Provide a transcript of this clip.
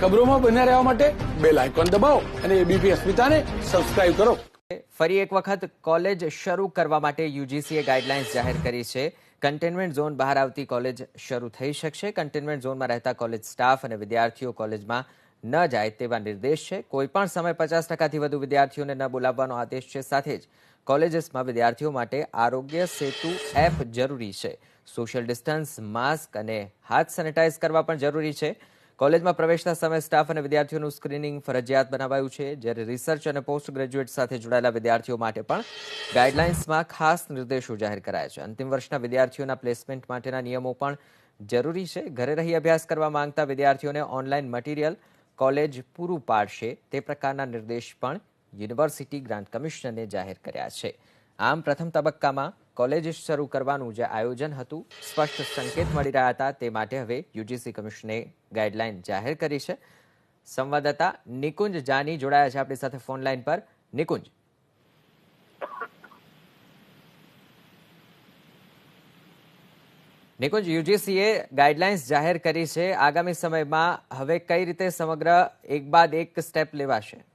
ખબરોમાં બન્યા રહેવા માટે બેલ આઇકોન દબાવો અને એબીપી અસ્મિતાને સબસ્ક્રાઇબ કરો. ફરી એક વખત કોલેજ શરૂ કરવા માટે યુજીસીએ ગાઈડલાઇન્સ જાહેર કરી છે. કન્ટેનમેન્ટ ઝોન બહાર આવતી કોલેજ શરૂ થઈ શકશે. કન્ટેનમેન્ટ ઝોનમાં રહેતા કોલેજ સ્ટાફ અને વિદ્યાર્થીઓ કોલેજમાં ન જાય તેવા નિર્દેશ છે. કોઈપણ સમય 50%થી વધુ વિદ્યાર્થીઓને ન બોલાવવાનો આદેશ છે. સાથે જ કોલેજીસમાં વિદ્યાર્થીઓ માટે આરોગ્ય સેતુ એપ જરૂરી છે. સોશિયલ ડિસ્ટન્સ, માસ્ક અને હાથ સેનિટાઈઝ કરવા પણ જરૂરી છે. કોલેજમાં પ્રવેશતા સમયે સ્ટાફ અને વિદ્યાર્થીઓનું સ્ક્રીનિંગ ફરજિયાત બનાવાયું છે. જ્યારે રિસર્ચ અને પોસ્ટ ગ્રેજ્યુએટ સાથે જોડાયેલા વિદ્યાર્થીઓ માટે પણ ગાઈડલાઇન્સમાં ખાસ નિર્દેશો જાહેર કરાયા છે. અંતિમ વર્ષના વિદ્યાર્થીઓના પ્લેસમેન્ટ માટેના નિયમો પણ જરૂરી છે. ઘરે રહી અભ્યાસ કરવા માંગતા વિદ્યાર્થીઓને ઓનલાઈન મટીરિયલ કોલેજ પૂરું પાડશે તે પ્રકારના નિર્દેશ પણ યુનિવર્સિટી ગ્રાન્ટ કમિશનરે જાહેર કર્યા છે. આમ પ્રથમ તબક્કામાં કોલેજ શરૂ કરવાનું જે આયોજન હતું સ્પષ્ટ સંકેત મળી રહ્યા હતા તે માટે હવે યુજીસી કમિશને ગાઈડલાઈન જાહેર કરી છે. સંવાદદાતા નિકુંજ જાની જોડાયા છે આપણી સાથે ફોન લાઈન પર. નિકુંજ, યુજીસીએ ગાઈડલાઇન્સ જાહેર કરી છે. આગામી સમયમાં હવે કઈ રીતે સમગ્ર એક બાદ એક સ્ટેપ લેવાશે?